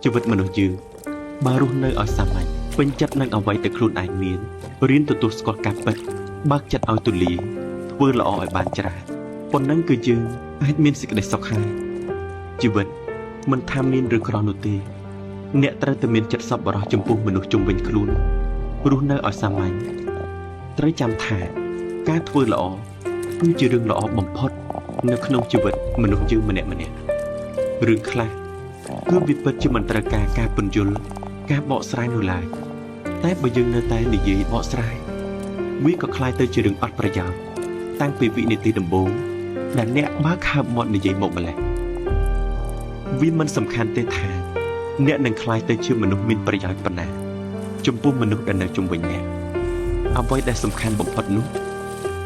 ជីវិតមនុស្សយើងបើរស់នៅឲ្យសាមញ្ញពេញចិត្តនឹងអ្វីដែលខ្លួនឯងមានរៀនទទួលស្គាល់ការពិតបើកចិត្តឲ្យទូលាយធ្វើល្អឲ្យបានច្រើនប៉ុណ្ណឹងគឺយើងអាចមានសេចក្តីសុខហើយជីវិតមិនថាមានឬក្រនោះទេអ្នកត្រូវតែមានចិត្តសប្បុរសចំពោះមនុស្សជុំវិញខ្លួនរស់នៅឲ្យសាមញ្ញត្រូវចាំថាការធ្វើល្អគឺជារឿងល្អបំផុតនៅក្នុងជីវិតមនុស្សយើងម្នាក់រឿងខ្លះគឺវាពិតជាមិនត្រូវការពន្យល់ការបកស្រាយនោះឡើយតែបើយើងនៅតែនិយាយបកស្រាយវាក៏คล้ายទៅជារឿងអត់ប្រយោជន៍តាំងពីវិនាទីដំបូងដែលអ្នកបើកហើបមាត់និយាយមកម្លេះវាមិនសំខាន់ទេថាអ្នកនឹងคล้ายទៅជាមនុស្សមានប្រយោជន៍ប៉ុណ្ណាចំពោះមនុស្សដែលនៅជុំវិញអ្នកអ្វីដែលសំខាន់បំផុតនោះ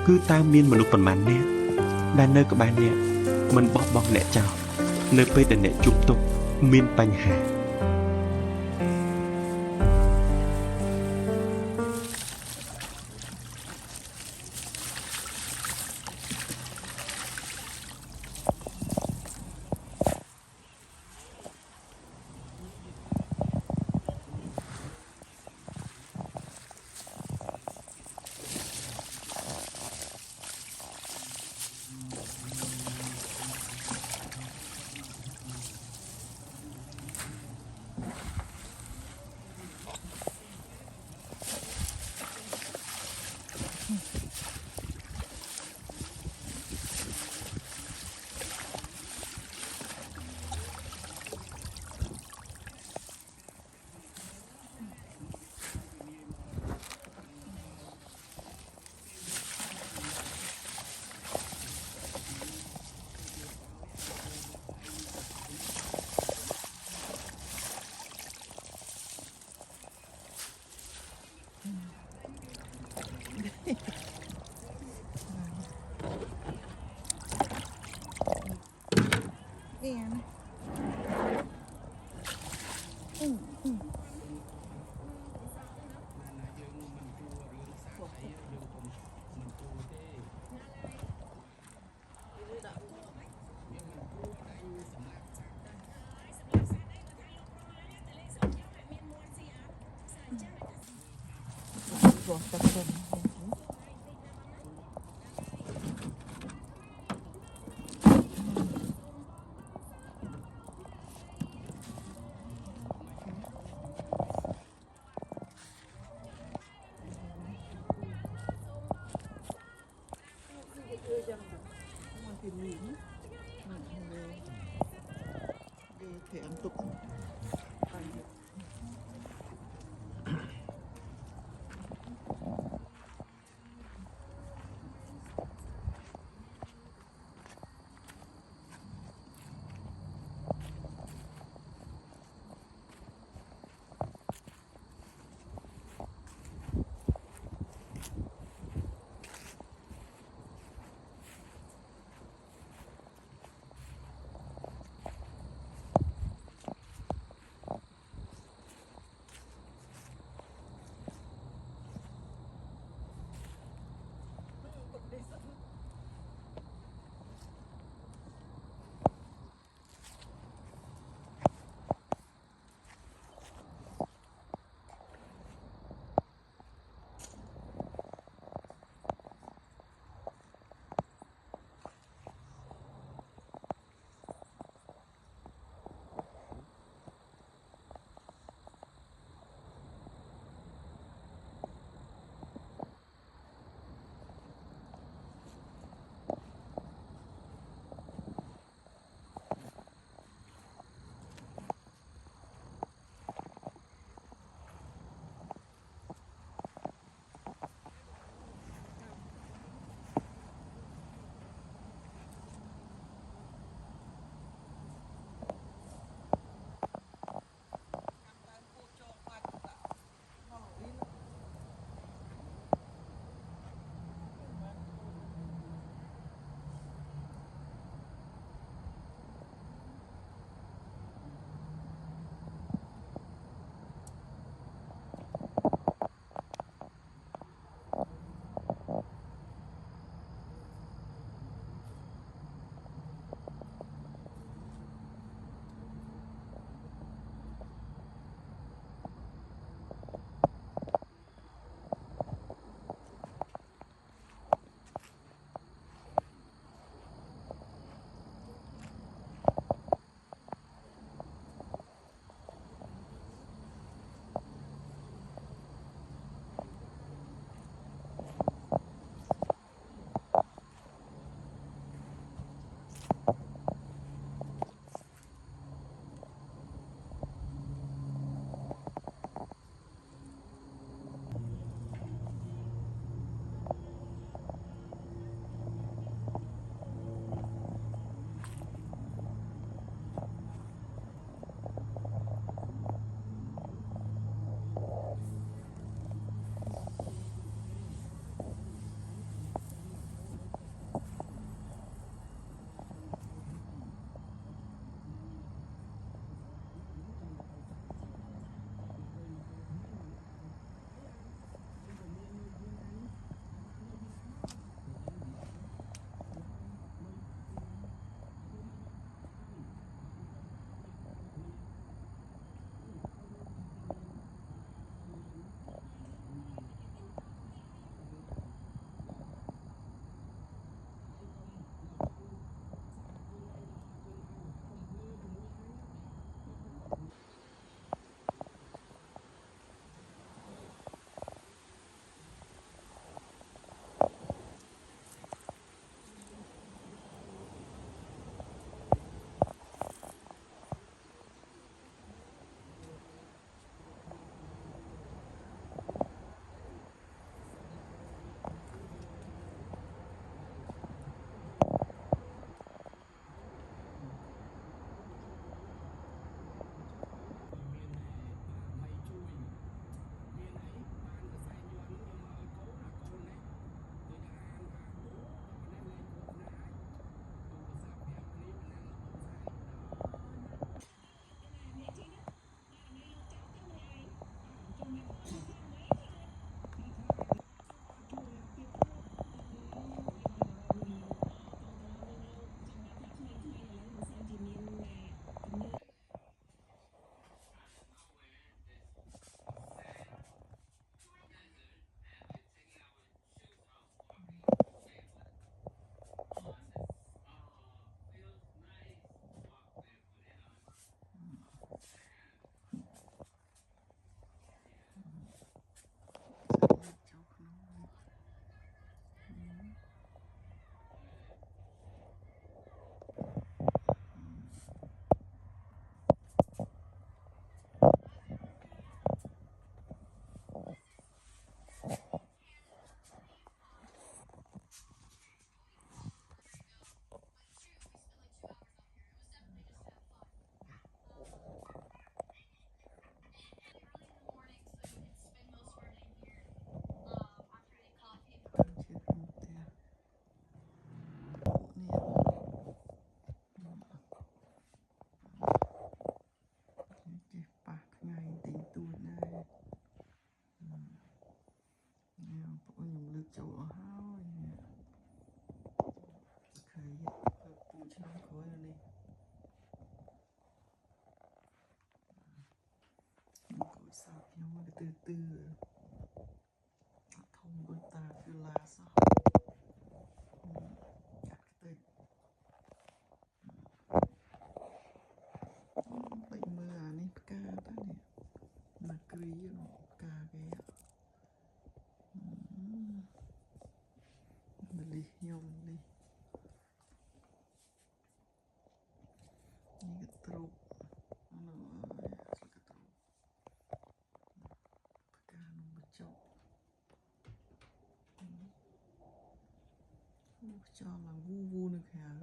គឺតើមានមនុស្សប៉ុន្មាននាក់ដែលនៅក្បែរអ្នកមិនបោះបង់អ្នកចោលនៅពេលដែលអ្នកជួបទុក្ខមានបញ្ហា ខ្ញុំមកទៅធំដូចតាគឺឡាសោះកាត់ទៅពេញមើលអានេះផ្កាតានេះមកគ្រីផ្កាគេលីខ្ញុំនេះក៏ទ្រូបស្លឹកទ្រូបផ្កានំបញ្ចុកខ្យល់ឡើងវូនៅខាង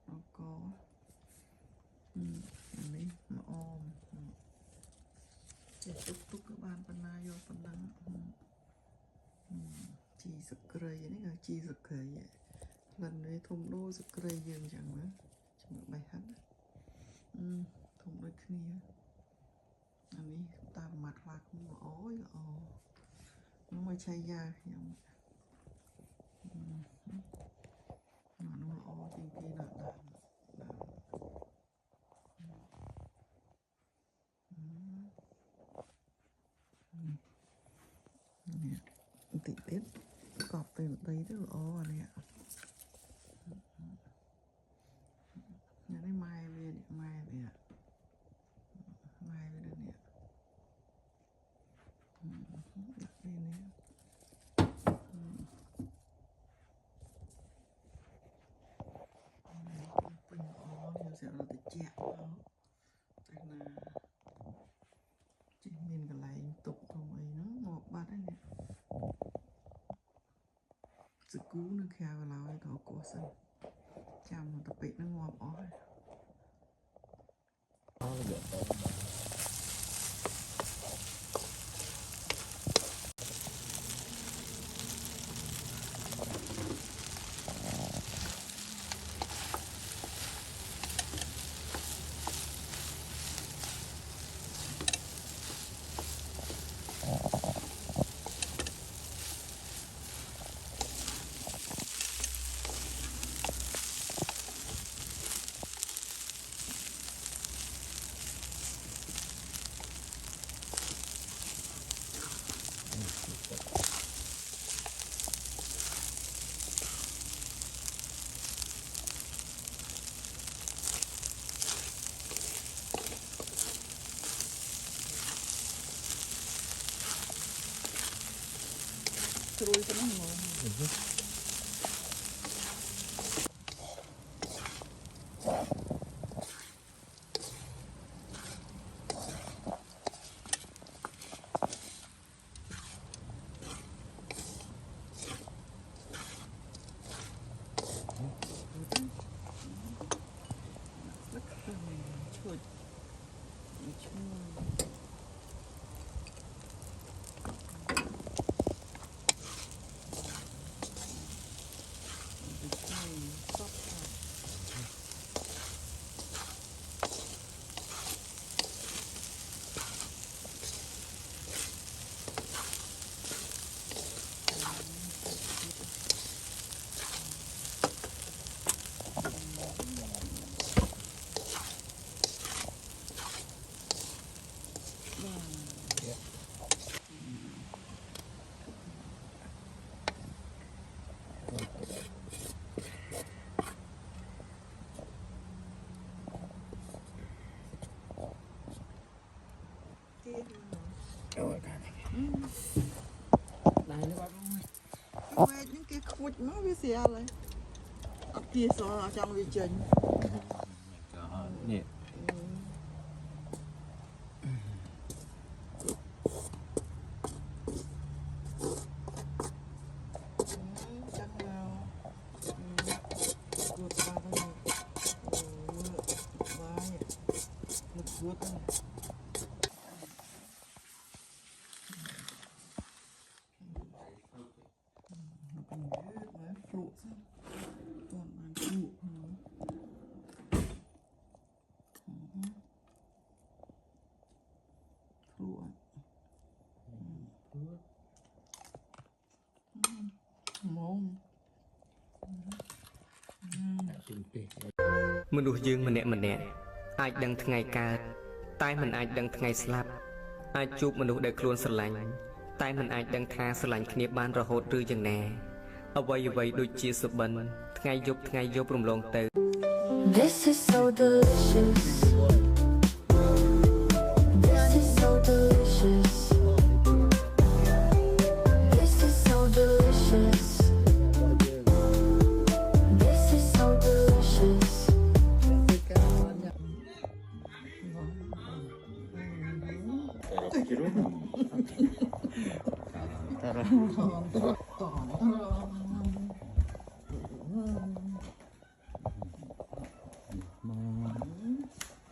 អកនេះមកអមចេះទុកក៏បានបណ្ណាយកប៉ុណ្ណឹងជីសក្រីនេះក៏ជីសក្រីលិននេះធំដូរសក្រីយើងចឹងណាជំនួសបៃហាត់ធំដូចគ្នាអានេះតាមម៉ាត់ខ្លាខ្ញុំអូយល្អនោះមកឆៃយ៉ាខ្ញុំនោះល្អជាងគេណាស់ដែរនេះបន្តិចទៀតកប់ទៅដីទៅល្អអានេះនេះម៉ែវានេះម៉ែវានេះដាក់នេះពេញល្អយើងsẽរត់ទៅជាក់ទៅណាចេះមានកន្លែងទុកធំអីហ្នឹងមកបាត់ហើយនេះសគូនៅខាងកន្លោយក៏គោះសិនចាំទៅពេកហ្នឹងងាប់អស់ហើយជ្រួយទៅហ្នឹងមកđây nó có quay những cái khuất nó với xe này ở kia ở trong vi trình nè chắc nào vượt qua đây vượt quaមនុស្សយើងម្នាក់អាចដឹងថ្ងៃកើតតែមិនអាចដឹងថ្ងៃស្លាប់ អាចជួបមនុស្សដែលខ្លួនស្រឡាញ់តែមិនអាចដឹងថាស្រឡាញ់គ្នាបានរហូតឬយ៉ាងណាអ្វីដូចជាសុបិនថ្ងៃយប់រំលងទៅ This is so delicious. This is so delicious. This is so delicious. This is so delicious.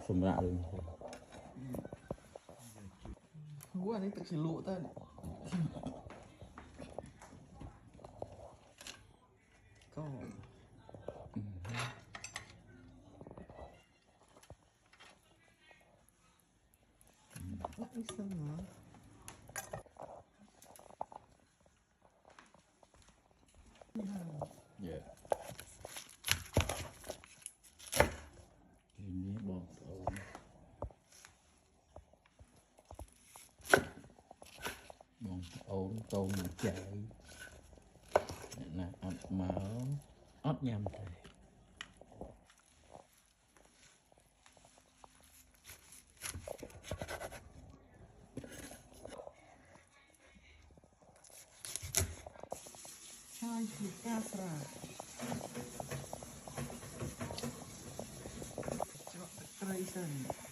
សម្រាប់រឿង Gua ni tak siluk tadi. Kau. Tak bisa mah. Ya. Iniបងប្អូនកូនចៅអ្នកណាអត់មកអត់ញ៉ាំទេ Hai, Catra. Coba Traisan.